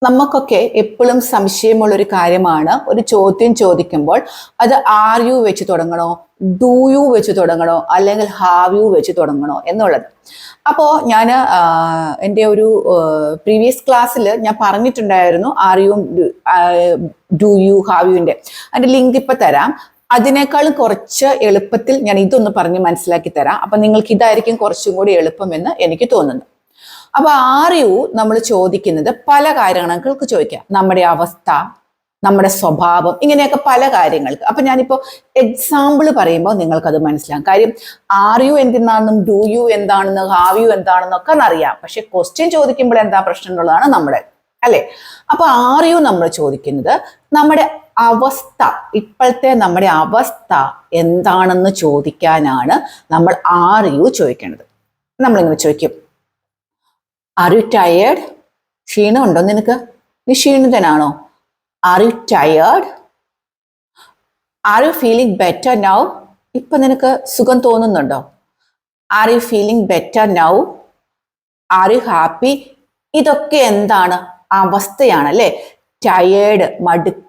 നമുക്കൊക്കെ എപ്പോഴും സംശയമുള്ളൊരു കാര്യമാണ് ഒരു ചോദ്യം ചോദിക്കുമ്പോൾ അത് ആർ യു വെച്ച് തുടങ്ങണോ, ഡു യു വെച്ച് തുടങ്ങണോ, അല്ലെങ്കിൽ ഹാവ് യു വെച്ച് തുടങ്ങണോ എന്നുള്ളത്. അപ്പോൾ ഞാൻ എൻ്റെ ഒരു പ്രീവിയസ് ക്ലാസ്സിൽ ഞാൻ പറഞ്ഞിട്ടുണ്ടായിരുന്നു are you do you have യുവിൻ്റെ അതിൻ്റെ ലിങ്ക് ഇപ്പം തരാം. അതിനേക്കാളും കുറച്ച് എളുപ്പത്തിൽ ഞാൻ ഇതൊന്ന് പറഞ്ഞ് മനസ്സിലാക്കി തരാം. അപ്പം നിങ്ങൾക്ക് ഇതായിരിക്കും കുറച്ചും കൂടി എളുപ്പമെന്ന് എനിക്ക് തോന്നുന്നു. അപ്പൊ ആർ യു നമ്മൾ ചോദിക്കുന്നത് പല കാര്യങ്ങൾക്ക് ചോദിക്കാം. നമ്മുടെ അവസ്ഥ, നമ്മുടെ സ്വഭാവം, ഇങ്ങനെയൊക്കെ പല കാര്യങ്ങൾക്ക്. അപ്പൊ ഞാനിപ്പോ എക്സാമ്പിൾ പറയുമ്പോൾ നിങ്ങൾക്കത് മനസ്സിലാകും. കാര്യം ആർ യു എന്തെന്നാണെന്നും ഡു യു എന്താണെന്നും ഹാവ് യു എന്താണെന്നൊക്കെ അറിയാം. പക്ഷെ ക്വസ്റ്റ്യൻ ചോദിക്കുമ്പോൾ എന്താ പ്രശ്നം എന്നുള്ളതാണ് നമ്മുടെ, അല്ലെ? അപ്പൊ ആർ യു നമ്മൾ ചോദിക്കുന്നത് നമ്മുടെ അവസ്ഥ, ഇപ്പോഴത്തെ നമ്മുടെ അവസ്ഥ എന്താണെന്ന് ചോദിക്കാനാണ് നമ്മൾ ആർ യു ചോദിക്കേണ്ടത്. നമ്മളിങ്ങനെ ചോദിക്കും, ആർ യു ടയേർഡ്? ക്ഷീണമുണ്ടോ നിനക്ക്? നീ ക്ഷീണിതനാണോ? Are you tired? Are you feeling better now? ഇപ്പൊ നിനക്ക് സുഖം തോന്നുന്നുണ്ടോ? Are you feeling better now? Are you happy? ഇതൊക്കെ എന്താണ്? അവസ്ഥയാണ്, അല്ലെ? ടയേർഡ്, മടുത്തു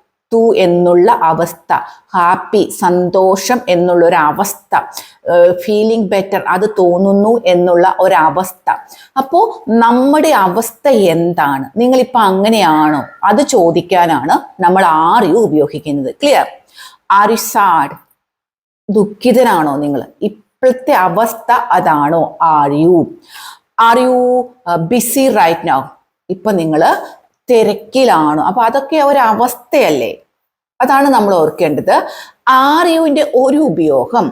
എന്നുള്ള അവസ്ഥ, ഹാപ്പി, സന്തോഷം എന്നുള്ള ഒരു അവസ്ഥ, ഫീലിംഗ് ബെറ്റർ, അത് തോന്നുന്നു എന്നുള്ള ഒരവസ്ഥ. അപ്പോൾ നമ്മുടെ അവസ്ഥ എന്താണ്? നിങ്ങളിപ്പോൾ അങ്ങനെയാണോ? അത് ചോദിക്കാനാണ് നമ്മൾ ആർ യു ഉപയോഗിക്കുന്നത്. ക്ലിയർ? Are you sad? ദുഃഖിതനാണോ നിങ്ങൾ? ഇപ്പോഴത്തെ അവസ്ഥ അതാണോ are you? Are you busy right now? ഇപ്പൊ നിങ്ങൾ തിരക്കിലാണോ? അപ്പൊ അതൊക്കെ ഒരവസ്ഥയല്ലേ? അതാണ് നമ്മൾ ഓർക്കേണ്ടത്. ആർ യുവിന്റെ ഒരു ഉപയോഗം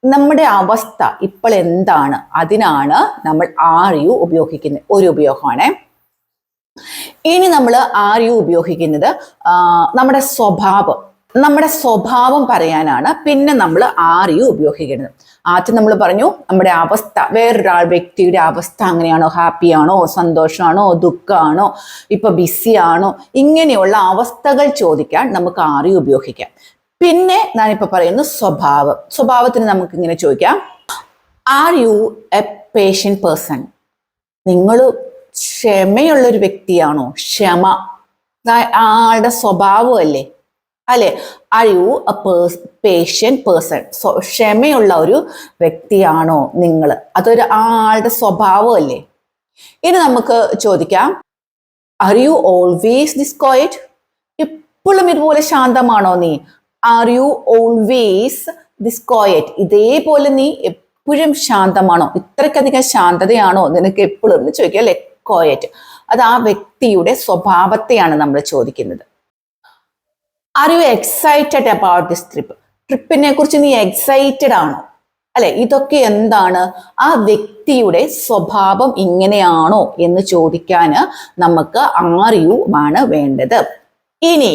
നമ്മുടെ അവസ്ഥ ഇപ്പോൾ എന്താണ്, അതിനാണ് നമ്മൾ ആർ യു ഉപയോഗിക്കുന്നത്. ഒരു ഉപയോഗമാണ്. ഇനി നമ്മൾ ആർ യു ഉപയോഗിക്കുന്നത് നമ്മുടെ സ്വഭാവം പറയാനാണ് പിന്നെ നമ്മൾ ആർ യു ഉപയോഗിക്കുന്നത്. ആദ്യം നമ്മൾ പറഞ്ഞു നമ്മുടെ അവസ്ഥ, വേറൊരാൾ വ്യക്തിയുടെ അവസ്ഥ അങ്ങനെയാണോ, ഹാപ്പിയാണോ, സന്തോഷമാണോ, ദുഃഖമാണോ, ഇപ്പൊ ബിസി ആണോ, ഇങ്ങനെയുള്ള അവസ്ഥകൾ ചോദിക്കാൻ നമുക്ക് ആർ യു ഉപയോഗിക്കാം. പിന്നെ ഞാനിപ്പോ പറയുന്നു സ്വഭാവത്തിന് നമുക്ക് ഇങ്ങനെ ചോദിക്കാം, are you a patient person? നിങ്ങൾ ക്ഷമയുള്ളൊരു വ്യക്തിയാണോ? ക്ഷമ ആളുടെ സ്വഭാവമല്ലേ, അല്ലെ? Are you a patient person? ക്ഷമയുള്ള ഒരു വ്യക്തിയാണോ നിങ്ങൾ? അതൊരു ആളുടെ സ്വഭാവമല്ലേ? ഇനി നമുക്ക് ചോദിക്കാം, are you always this quiet? എപ്പോഴും ഇതുപോലെ ശാന്തമാണോ നീ? Are you always this quiet? ഇതേപോലെ നീ എപ്പോഴും ശാന്തമാണോ? ഇത്രയ്ക്കധികം ശാന്തതയാണോ നിനക്ക് എപ്പോഴും എന്ന് ചോദിക്കുക, അല്ലെ? ക്വയറ്റ്, അത് ആ വ്യക്തിയുടെ സ്വഭാവത്തെയാണ് നമ്മൾ ചോദിക്കുന്നത്. Are you excited about this trip? ട്രിപ്പിനെ കുറിച്ച് നീ എക്സൈറ്റഡ് ആണോ? അല്ലെ? ഇതൊക്കെ എന്താണ്? ആ വ്യക്തിയുടെ സ്വഭാവം ഇങ്ങനെയാണോ എന്ന് ചോദിക്കാൻ നമുക്ക് ആർ യു ആണ് വേണ്ടത്. ഇനി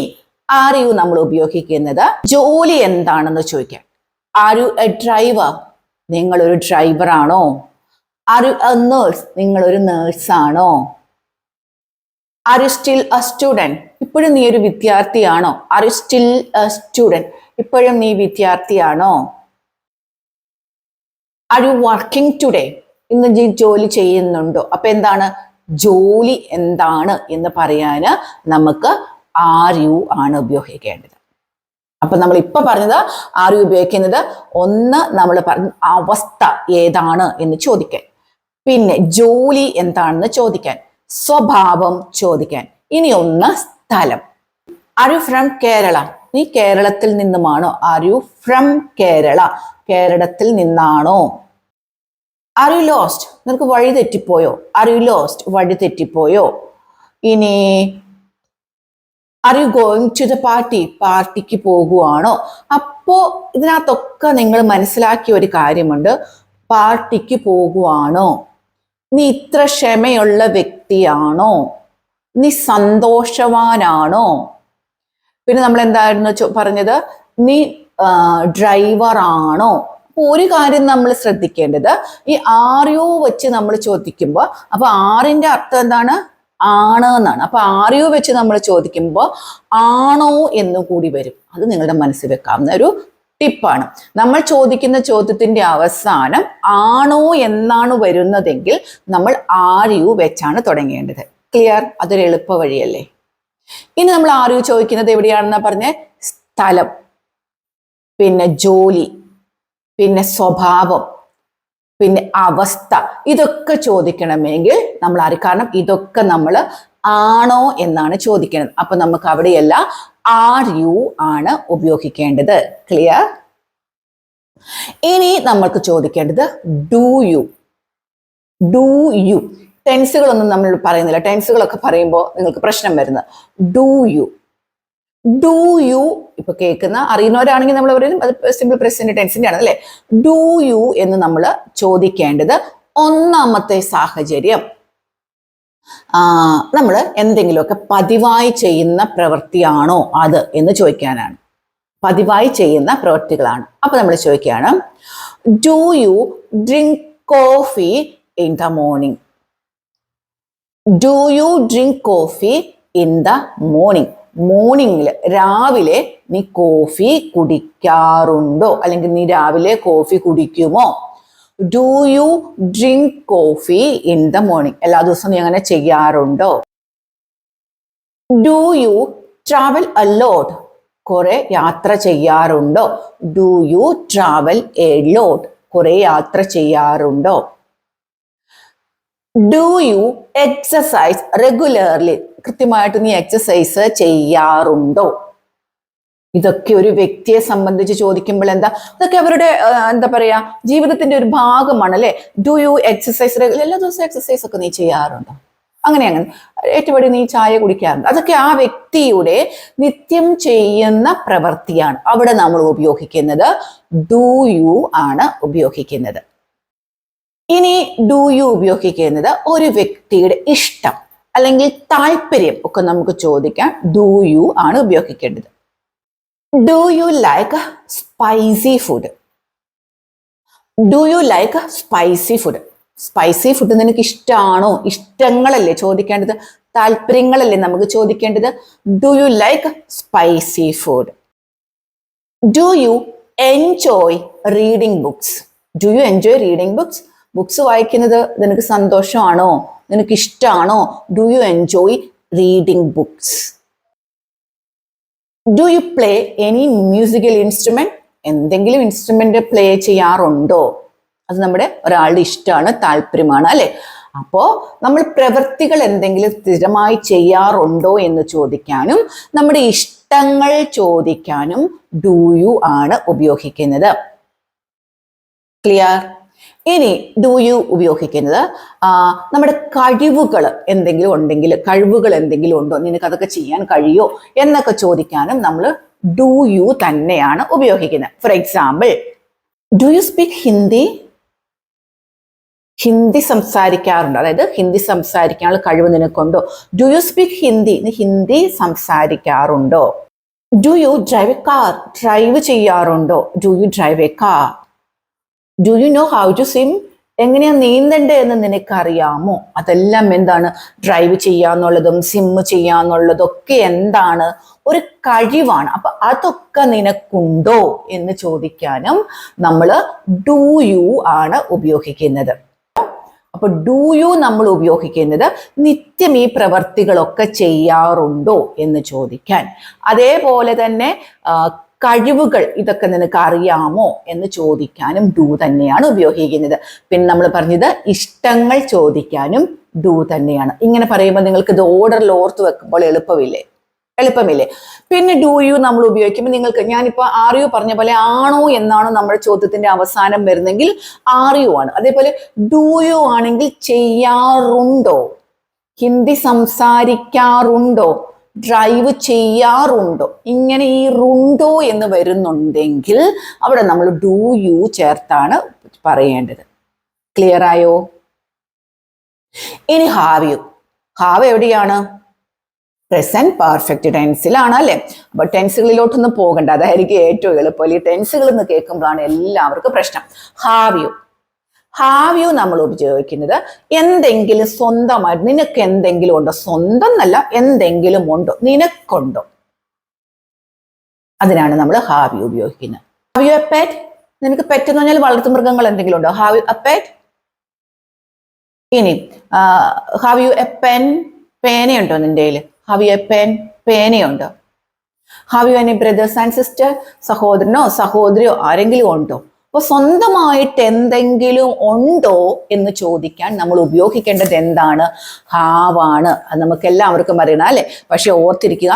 ആർ യു നമ്മൾ ഉപയോഗിക്കുന്നത് ജോലി എന്താണെന്ന് ചോദിക്കാൻ. Are you a driver? നിങ്ങളൊരു ഡ്രൈവറാണോ? Are you a nurse? നിങ്ങളൊരു നേഴ്സാണോ? Are you still a student? ഇപ്പോഴും നീ ഒരു വിദ്യാർത്ഥിയാണോ? Are you still a student? ഇപ്പോഴും നീ വിദ്യാർത്ഥിയാണോ? Are you working today? ഇന്ന് നീ ജോലി ചെയ്യുന്നുണ്ടോ? അപ്പൊ എന്താണ്? ജോലി എന്താണ് എന്ന് പറയാന് നമുക്ക് ആർ യു ആണ് ഉപയോഗിക്കേണ്ടത്. അപ്പൊ നമ്മൾ ഇപ്പൊ പറഞ്ഞത് ആർ യു ഉപയോഗിക്കുന്നത്, ഒന്ന് നമ്മൾ പറഞ്ഞ അവസ്ഥ ഏതാണ് എന്ന് ചോദിക്കാൻ, പിന്നെ ജോലി എന്താണെന്ന് ചോദിക്കാൻ, സ്വഭാവം ചോദിക്കാൻ, ഇനി ഒന്ന് സ്ഥലം. Are you from Kerala? നീ കേരളത്തിൽ നിന്നുമാണോ? Are you from Kerala? കേരളത്തിൽ നിന്നാണോ? Are you lost? നിനക്ക് വഴി തെറ്റിപ്പോയോ? Are you lost? വഴി തെറ്റിപ്പോയോ? ഇനി are you going to the party? പാർട്ടിക്ക് പോകുവാണോ? അപ്പോ ഇതിനകത്തൊക്കെ നിങ്ങൾ മനസ്സിലാക്കിയ ഒരു കാര്യമുണ്ട്, പാർട്ടിക്ക് പോകുവാണോ? നീ ഇത്ര ക്ഷമയുള്ള വ്യക്തിയാണോ? നീ സന്തോഷവാനാണോ? പിന്നെ നമ്മൾ എന്തായിരുന്നു പറഞ്ഞത്? നീ ഡ്രൈവർ ആണോ? ഒരു കാര്യം നമ്മൾ ശ്രദ്ധിക്കേണ്ടത്, ഈ ആർ യു വെച്ച് നമ്മൾ ചോദിക്കുമ്പോൾ, അപ്പൊ ആറിന്റെ അർത്ഥം എന്താണ്? ആണ് എന്നാണ്. അപ്പൊ ആർ യു വെച്ച് നമ്മൾ ചോദിക്കുമ്പോൾ ആണോ എന്നും കൂടി വരും. അത് നിങ്ങളുടെ മനസ്സിൽ വെക്കാവുന്ന ഒരു ടിപ്പാണ്. നമ്മൾ ചോദിക്കുന്ന ചോദ്യത്തിന്റെ അവസാനം ആണോ എന്നാണ് വരുന്നതെങ്കിൽ നമ്മൾ ആർ യു വെച്ചാണ് തുടങ്ങേണ്ടത്. ക്ലിയർ? അതൊരു എളുപ്പ വഴിയല്ലേ? ഇനി നമ്മൾ ആർ യു ചോദിക്കുന്നത് എവിടെയാണെന്നാ പറഞ്ഞ സ്ഥലം, പിന്നെ ജോലി, പിന്നെ സ്വഭാവം, പിന്നെ അവസ്ഥ, ഇതൊക്കെ ചോദിക്കണമെങ്കിൽ നമ്മൾ ആര്, കാരണം ഇതൊക്കെ നമ്മൾ ആണോ എന്നാണ് ചോദിക്കുന്നത്. അപ്പൊ നമുക്ക് അവിടെയല്ല ആർ യു ആണ് ഉപയോഗിക്കേണ്ടത്. ക്ലിയർ? ഇനി നമ്മൾക്ക് ചോദിക്കേണ്ടത് ഡു യു. ഡു യു ടെൻസുകളൊന്നും നമ്മൾ പറയുന്നില്ല. ടെൻസുകളൊക്കെ പറയുമ്പോൾ നിങ്ങൾക്ക് പ്രശ്നം വരുന്നത്. ഡു യു, ഡു യു ഇപ്പൊ കേൾക്കുന്ന അറിയുന്നവരാണെങ്കിൽ നമ്മൾ പറയും അത് സിമ്പിൾ പ്രസന്റ് ടെൻസിന്റെ ആണ് അല്ലെ. ഡു യു എന്ന് നമ്മൾ ചോദിക്കേണ്ടത് ഒന്നാമത്തെ സാഹചര്യം നമ്മൾ എന്തെങ്കിലുമൊക്കെ പതിവായി ചെയ്യുന്ന പ്രവൃത്തിയാണോ അത് എന്ന് ചോദിക്കാനാണ്. പതിവായി ചെയ്യുന്ന പ്രവൃത്തികളാണ്. അപ്പൊ നമ്മൾ ചോദിക്കുകയാണ് do you drink coffee in the morning. Do you drink coffee in the morning. മോർണിംഗിൽ രാവിലെ നീ കോഫി കുടിക്കാറുണ്ടോ, അല്ലെങ്കിൽ നീ രാവിലെ കോഫി കുടിക്കുമോ? Do you drink coffee in the morning. എല്ലാ ദിവസവും നീ അങ്ങനെ ചെയ്യാറുണ്ടോ? Do you travel a lot. കുറെ യാത്ര ചെയ്യാറുണ്ടോ? Do you travel a lot. കുറെ യാത്ര ചെയ്യാറുണ്ടോ? Do you exercise regularly. കൃത്യമായിട്ട് നീ എക്സസൈസ് ചെയ്യാറുണ്ടോ? ഇതൊക്കെ ഒരു വ്യക്തിയെ സംബന്ധിച്ച് ചോദിക്കുമ്പോൾ അതൊക്കെ അവരുടെ എന്താ പറയാ ജീവിതത്തിന്റെ ഒരു ഭാഗമാണ് അല്ലെ. ഡു യു എക്സസൈസ് റെഗുലർ, എല്ലാ ദിവസവും എക്സസൈസ് ഒക്കെ നീ ചെയ്യാറുണ്ടോ? അങ്ങനെ ഏറ്റുപടി നീ ചായ കുടിക്കാറുണ്ട്. അതൊക്കെ ആ വ്യക്തിയുടെ നിത്യം ചെയ്യുന്ന പ്രവൃത്തിയാണ്. അവിടെ നമ്മൾ ഉപയോഗിക്കുന്നത് ഡു യു ആണ് ഉപയോഗിക്കുന്നത്. ഇനി ഡു യു ഉപയോഗിക്കുന്നത് ഒരു വ്യക്തിയുടെ ഇഷ്ടം അല്ലെങ്കിൽ താല്പര്യം ഒക്കെ നമുക്ക് ചോദിക്കാൻ ഡു യു ആണ് ഉപയോഗിക്കേണ്ടത്. Do you like spicy food. Do you like spicy food. Spicy food നിനക്ക് ഇഷ്ടമാണോ? ഇഷ്ടങ്ങളല്ലേ ചോദിക്കേണ്ടത്, താല്പര്യങ്ങളല്ലേ നമുക്ക് ചോദിക്കേണ്ടത്. Do you like spicy food. Do you enjoy reading books. Do you enjoy reading books. Books വായിക്കുന്നത് നിനക്ക് സന്തോഷമാണോ, നിനക്ക് ഇഷ്ടമാണോ? Do you enjoy reading books. Do you play any musical instrument. എന്തെങ്കിലും ഇൻസ്ട്രുമെന്റ് പ്ലേ ചെയ്യാറുണ്ടോ? അത് നമ്മുടെ ഒരാളുടെ ഇഷ്ടമാണ്, താല്പര്യമാണ് അല്ലെ. അപ്പോ നമ്മൾ പ്രവൃത്തികൾ എന്തെങ്കിലും സ്ഥിരമായി ചെയ്യാറുണ്ടോ എന്ന് ചോദിക്കാനും നമ്മുടെ ഇഷ്ടങ്ങൾ ചോദിക്കാനും ഡു യു ആണ് ഉപയോഗിക്കുന്നത്. ക്ലിയർ? ഇനി ഡു യു ഉപയോഗിക്കുന്നത് നമ്മുടെ കഴിവുകൾ എന്തെങ്കിലും ഉണ്ടെങ്കിൽ, കഴിവുകൾ എന്തെങ്കിലും ഉണ്ടോ, നിനക്ക് അതൊക്കെ ചെയ്യാൻ കഴിയോ എന്നൊക്കെ ചോദിക്കാനും നമ്മൾ ഡു യു തന്നെയാണ് ഉപയോഗിക്കുന്നത്. For example, do you speak Hindi. Hindi സംസാരിക്കാറുണ്ടോ? അതായത് ഹിന്ദി സംസാരിക്കാനുള്ള കഴിവ് നിനക്കുണ്ടോ? Do you speak Hindi. നീ ഹിന്ദി സംസാരിക്കാറുണ്ടോ? Do you drive a car. Drive ചെയ്യാറുണ്ടോ? Do you drive a car. Do you know how to swim. എങ്ങനെയാ നീന്തണ്ടേ എന്ന് നിനക്കറിയാമോ? അതെല്ലാം എന്താണ്? ഡ്രൈവ് ചെയ്യാന്നുള്ളതും സ്വിം ചെയ്യാന്നുള്ളതൊക്കെ എന്താണ്? ഒരു കഴിവാണ്. അപ്പൊ അതൊക്കെ നിനക്കുണ്ടോ എന്ന് ചോദിക്കാനും നമ്മൾ ഡു യു ആണ് ഉപയോഗിക്കുന്നത്. അപ്പൊ ഡു യു നമ്മൾ ഉപയോഗിക്കുന്നത് നിത്യം ഈ പ്രവർത്തികളൊക്കെ ചെയ്യാറുണ്ടോ എന്ന് ചോദിക്കാൻ. അതേപോലെ തന്നെ കഴിവുകൾ ഇതൊക്കെ നിനക്ക് അറിയാമോ എന്ന് ചോദിക്കാനും ഡു തന്നെയാണ് ഉപയോഗിക്കുന്നത്. പിന്നെ നമ്മൾ പറഞ്ഞത് ഇഷ്ടങ്ങൾ ചോദിക്കാനും ഡു തന്നെയാണ്. ഇങ്ങനെ പറയുമ്പോൾ നിങ്ങൾക്ക് ഇത് ഓർഡറിൽ ഓർത്ത് വെക്കുമ്പോൾ എളുപ്പമില്ലേ? പിന്നെ ഡു യു നമ്മൾ ഉപയോഗിക്കുമ്പോൾ നിങ്ങൾക്ക്, ഞാനിപ്പോ ആർ യു പറഞ്ഞ പോലെ ആണോ എന്നാണ് നമ്മുടെ ചോദ്യത്തിന്റെ അവസാനം വരുന്നെങ്കിൽ ആർ യു ആണ്. അതേപോലെ ഡു യു ആണെങ്കിൽ ചെയ്യാറുണ്ടോ, ഹിന്ദി സംസാരിക്കാറുണ്ടോ, ഡ്രൈവ് ചെയ്യാറുണ്ടോ, ഇങ്ങനെ ഈ റുണ്ടോ എന്ന് വരുന്നുണ്ടെങ്കിൽ അവിടെ നമ്മൾ ഡു യു ചേർത്താണ് പറയേണ്ടത്. ക്ലിയർ ആയോ? ഇനി ഹാവ് യു. ഹാവ് എവിടെയാണ്? പ്രസന്റ് പെർഫെക്റ്റ് ടെൻസിലാണ് അല്ലെ. അപ്പൊ ടെൻസുകളിലോട്ടൊന്നും പോകണ്ട, അതായിരിക്കും ഏറ്റവും എളുപ്പം. ഈ ടെൻസുകൾ എന്ന് കേൾക്കുമ്പോഴാണ് എല്ലാവർക്കും പ്രശ്നം. Have you. ഹാവ് യു നമ്മൾ ഉപയോഗിക്കുന്നത് എന്തെങ്കിലും സ്വന്തമായിട്ട് നിനക്ക് എന്തെങ്കിലും ഉണ്ടോ, സ്വന്തം എന്നല്ല, എന്തെങ്കിലും ഉണ്ടോ, നിനക്കുണ്ടോ, അതിനാണ് നമ്മൾ ഹാവ് യു ഉപയോഗിക്കുന്നത്. Have you a pet. നിനക്ക് പെറ്റ് എന്ന് പറഞ്ഞാൽ വളർത്തുമൃഗങ്ങൾ എന്തെങ്കിലും ഉണ്ടോ? Have you a pet. ഇനി ഹാവ് യു എ പെൻ. പേനയുണ്ടോ നിന്റെ കയ്യിൽ? Have you a pen. പേനയുണ്ടോ? Have you any brothers and sister? സഹോദരനോ സഹോദരിയോ ആരെങ്കിലും ഉണ്ടോ? അപ്പൊ സ്വന്തമായിട്ട് എന്തെങ്കിലും ഉണ്ടോ എന്ന് ചോദിക്കാൻ നമ്മൾ ഉപയോഗിക്കേണ്ടത് എന്താണ്? ഹാവ് ആണ്. അത് നമുക്ക് എല്ലാവർക്കും അറിയണം അല്ലെ? പക്ഷെ ഓർത്തിരിക്കുക,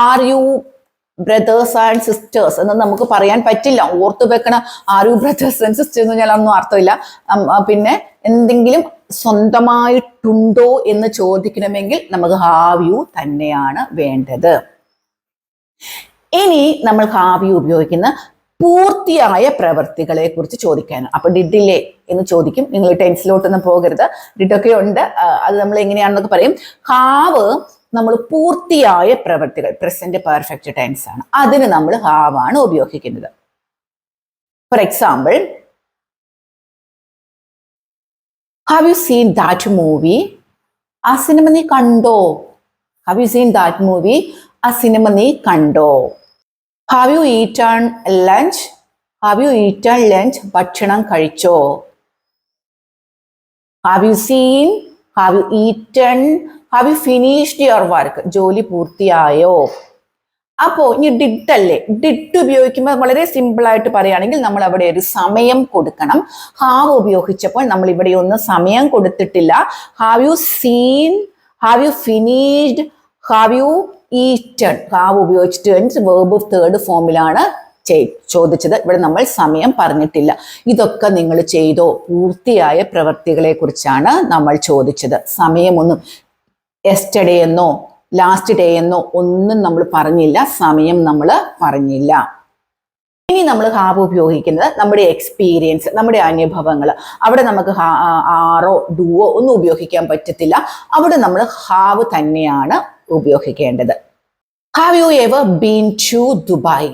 are you brothers and sisters എന്ന് നമുക്ക് പറയാൻ പറ്റില്ല. ഓർത്തു വെക്കണം, are you brothers and sisters എന്ന് പറഞ്ഞാൽ ഒന്നും അർത്ഥമില്ല. പിന്നെ എന്തെങ്കിലും സ്വന്തമായിട്ടുണ്ടോ എന്ന് ചോദിക്കണമെങ്കിൽ നമുക്ക് ഹാവ് യു തന്നെയാണ് വേണ്ടത്. ഇനി നമ്മൾ ഹാവ് യു ഉപയോഗിക്കുന്ന പൂർത്തിയായ പ്രവൃത്തികളെ കുറിച്ച് ചോദിക്കാനാണ്. അപ്പൊ ഡിഡില്ലേ എന്ന് ചോദിക്കും. നിങ്ങൾ ടെൻസിലോട്ടൊന്നും പോകരുത്, ഡിഡൊക്കെ ഉണ്ട്, അത് നമ്മൾ എങ്ങനെയാണെന്നൊക്കെ പറയും. ഹാവ് നമ്മൾ പൂർത്തിയായ പ്രവൃത്തികൾ, പ്രസന്റ് പെർഫെക്റ്റ് ടെൻസ് ആണ്, അതിന് നമ്മൾ ഹാവ് ആണ് ഉപയോഗിക്കുന്നത്. For example, have you seen that movie? ആ സിനിമ നീ കണ്ടോ? Have you seen that movie? ആ സിനിമ നീ കണ്ടോ? Have you eaten lunch? Have you eaten lunch? ഭക്ഷണം കഴിച്ചോ? Have you seen? Have you eaten? Have you finished your work? ജോലി പൂർത്തിയായോ? അപ്പോ ഇനി ഡിഡ് അല്ലേ? ഡിഡ് ഉപയോഗിക്കുമ്പോൾ വളരെ സിമ്പിൾ ആയിട്ട് പറയുകയാണെങ്കിൽ നമ്മൾ അവിടെ ഒരു സമയം കൊടുക്കണം. ഹാവ് ഉപയോഗിച്ചപ്പോൾ നമ്മൾ ഇവിടെ ഒന്നും സമയം കൊടുത്തിട്ടില്ല. Have you seen? Have you finished? Have you eaten? Have ഉപയോഗിച്ചിട്ട് വേർബ് തേർഡ് ഫോമിലാണ് ചോദിച്ചത്. ഇവിടെ നമ്മൾ സമയം പറഞ്ഞിട്ടില്ല. ഇതൊക്കെ നിങ്ങൾ ചെയ്തോ? പൂർത്തിയായ പ്രവൃത്തികളെ കുറിച്ചാണ് നമ്മൾ ചോദിച്ചത്. സമയമൊന്നും യെസ്റ്റർഡേ എന്നോ ലാസ്റ്റ് ഡേ എന്നോ ഒന്നും നമ്മൾ പറഞ്ഞില്ല, സമയം നമ്മൾ പറഞ്ഞില്ല. ഇനി നമ്മൾ ഹാവ് ഉപയോഗിക്കുന്നത് നമ്മുടെ എക്സ്പീരിയൻസ്, നമ്മുടെ അനുഭവങ്ങൾ. അവിടെ നമുക്ക് ആറോ ഡൂവോ ഒന്നും ഉപയോഗിക്കാൻ പറ്റത്തില്ല. അവിടെ നമ്മൾ ഹാവ് തന്നെയാണ് ഉപയോഗിക്കേണ്ടത്. Have you ever been to Dubai?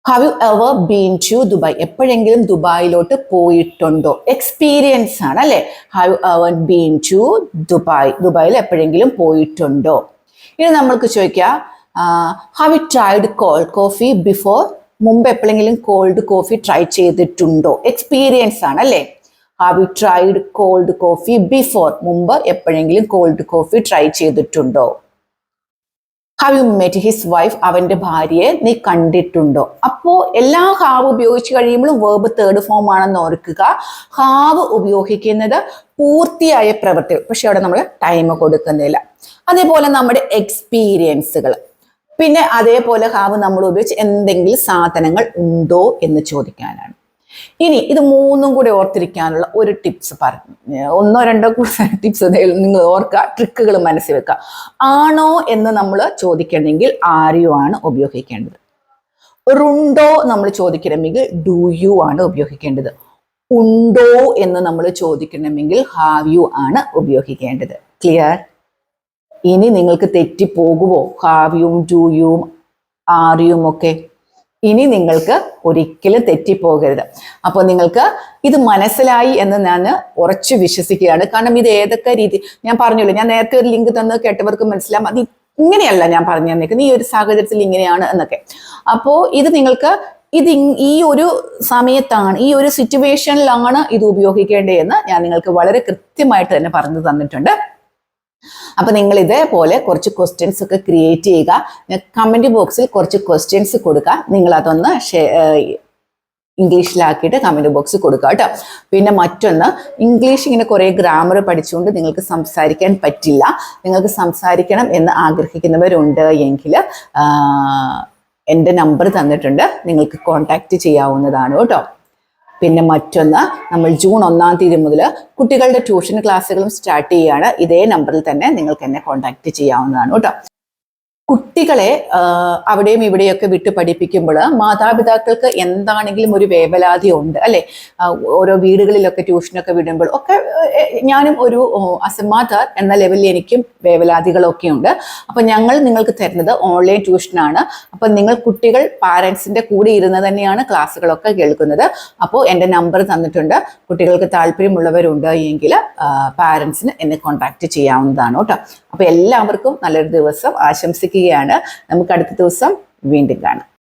Have you ever been to Dubai? എപ്പോഴെങ്കിലും ദുബായിലോട്ട് പോയിട്ടുണ്ടോ? എക്സ്പീരിയൻസ് ആണ് അല്ലെ? Have you ever been to Dubai? ദുബായിൽ എപ്പോഴെങ്കിലും പോയിട്ടുണ്ടോ? ഇനി നമ്മൾക്ക് ചോദിക്കാം, have you tried cold coffee before? മുമ്പ് എപ്പോഴെങ്കിലും കോൾഡ് കോഫി ട്രൈ ചെയ്തിട്ടുണ്ടോ? എക്സ്പീരിയൻസ് ആണ് അല്ലെ? Have you tried cold coffee before? മുമ്പ് എപ്പോഴെങ്കിലും കോൾഡ് കോഫി ട്രൈ ചെയ്തിട്ടുണ്ടോ? Have you met his wife? അവന്റെ ഭാര്യയെ നീ കണ്ടിട്ടുണ്ടോ? അപ്പോ എല്ലാ ഹാവ് ഉപയോഗിച്ച് കഴിയുമ്പോഴും വേർബ് തേർഡ് ഫോം ആണെന്ന് ഓർക്കുക. ഹാവ് ഉപയോഗിക്കുന്നത് പൂർത്തിയായ പ്രവൃത്തികൾ, പക്ഷെ അവിടെ നമ്മൾ ടൈം കൊടുക്കുന്നില്ല. അതേപോലെ നമ്മുടെ എക്സ്പീരിയൻസുകൾ, പിന്നെ അതേപോലെ ഹാവ് നമ്മൾ ഉപയോഗിച്ച് എന്തെങ്കിലും സാധനങ്ങൾ ഉണ്ടോ എന്ന് ചോദിക്കാനാണ്. ഇനി ഇത് മൂന്നും കൂടെ ഓർത്തിരിക്കാനുള്ള ഒരു ടിപ്സ് പറഞ്ഞു, ഒന്നോ രണ്ടോ ടിപ്സ് നിങ്ങൾ ഓർക്കുക, ട്രിക്കുകൾ മനസ്സിൽ വെക്കുക. ആണോ എന്ന് നമ്മൾ ചോദിക്കണമെങ്കിൽ ആർ യു ആണ് ഉപയോഗിക്കേണ്ടത്. ഉണ്ടോ നമ്മൾ ചോദിക്കണമെങ്കിൽ ഡു യു ആണ് ഉപയോഗിക്കേണ്ടത്. ഉണ്ടോ എന്ന് നമ്മൾ ചോദിക്കണമെങ്കിൽ ഹാവ് യു ആണ് ഉപയോഗിക്കേണ്ടത്. ക്ലിയർ? ഇനി നിങ്ങൾക്ക് തെറ്റിപ്പോകുമോ ഹാവ് യുവും ഡു യുവും ആർ യുവും ഒക്കെ? ഇനി നിങ്ങൾക്ക് ഒരിക്കലും തെറ്റിപ്പോകരുത്. അപ്പോൾ നിങ്ങൾക്ക് ഇത് മനസ്സിലായി എന്ന് ഞാൻ ഉറച്ചു വിശ്വസിക്കുകയാണ്. കാരണം ഇത് ഏതൊക്കെ രീതി ഞാൻ പറഞ്ഞല്ലോ, ഞാൻ നേരത്തെ ഒരു ലിങ്ക് തന്ന് കേട്ടവർക്ക് മനസ്സിലാവും അത് ഇങ്ങനെയല്ല ഞാൻ പറഞ്ഞു തന്നേക്കുന്നത്, ഈ ഒരു സാഹചര്യത്തിൽ ഇങ്ങനെയാണ് എന്നൊക്കെ. അപ്പോൾ ഇത് നിങ്ങൾക്ക് ഈ ഒരു സമയത്താണ്, ഈ ഒരു സിറ്റുവേഷനിലാണ് ഇത് ഉപയോഗിക്കേണ്ടതെന്ന് ഞാൻ നിങ്ങൾക്ക് വളരെ കൃത്യമായിട്ട് തന്നെ പറഞ്ഞു തന്നിട്ടുണ്ട്. അപ്പൊ നിങ്ങൾ ഇതേപോലെ കുറച്ച് ക്വസ്റ്റ്യൻസ് ഒക്കെ ക്രിയേറ്റ് ചെയ്യുക. കമന്റ് ബോക്സിൽ കുറച്ച് ക്വസ്റ്റ്യൻസ് കൊടുക്കുക. നിങ്ങൾ അതൊന്ന് ഇംഗ്ലീഷിലാക്കിയിട്ട് കമന്റ് ബോക്സ് കൊടുക്കുക കേട്ടോ. പിന്നെ മറ്റൊന്ന്, ഇംഗ്ലീഷ് ഇങ്ങനെ കുറേ ഗ്രാമർ പഠിച്ചുകൊണ്ട് നിങ്ങൾക്ക് സംസാരിക്കാൻ പറ്റില്ല. നിങ്ങൾക്ക് സംസാരിക്കണം എന്ന് ആഗ്രഹിക്കുന്നവരുണ്ട് എങ്കിൽ എൻ്റെ നമ്പർ തന്നിട്ടുണ്ട്, നിങ്ങൾക്ക് കോൺടാക്റ്റ് ചെയ്യാവുന്നതാണ് കേട്ടോ. പിന്നെ മറ്റൊന്ന്, നമ്മൾ ജൂൺ 1-ാം തീയതി മുതൽ കുട്ടികളുടെ ട്യൂഷൻ ക്ലാസ്സുകളും സ്റ്റാർട്ട് ചെയ്യുകയാണ്. ഇതേ നമ്പറിൽ തന്നെ നിങ്ങൾക്ക് എന്നെ കോൺടാക്റ്റ് ചെയ്യാവുന്നതാണ് കേട്ടോ. കുട്ടികളെ അവിടെയും ഇവിടെയൊക്കെ വിട്ട് പഠിപ്പിക്കുമ്പോൾ മാതാപിതാക്കൾക്ക് എന്താണെങ്കിലും ഒരു വേവലാതി ഉണ്ട് അല്ലെ? ഓരോ വീടുകളിലൊക്കെ ട്യൂഷനൊക്കെ വിടുമ്പോൾ ഒക്കെ ഞാനും ഒരു മദർ എന്ന ലെവലിൽ എനിക്കും വേവലാതികളൊക്കെ ഉണ്ട്. അപ്പൊ ഞങ്ങൾ നിങ്ങൾക്ക് തരുന്നത് ഓൺലൈൻ ട്യൂഷനാണ്. അപ്പൊ നിങ്ങൾ കുട്ടികൾ പാരൻസിന്റെ കൂടെ ഇരുന്ന് തന്നെയാണ് ക്ലാസ്സുകളൊക്കെ കേൾക്കുന്നത്. അപ്പോൾ എൻ്റെ നമ്പർ തന്നിട്ടുണ്ട്. കുട്ടികൾക്ക് താല്പര്യമുള്ളവരുണ്ട് എങ്കിൽ പാരൻസിന് എന്നെ കോൺടാക്ട് ചെയ്യാവുന്നതാണ് കേട്ടോ. അപ്പൊ എല്ലാവർക്കും നല്ലൊരു ദിവസം ആശംസിക്കുകയാണ്. നമുക്ക് അടുത്ത ദിവസം വീണ്ടും കാണാം.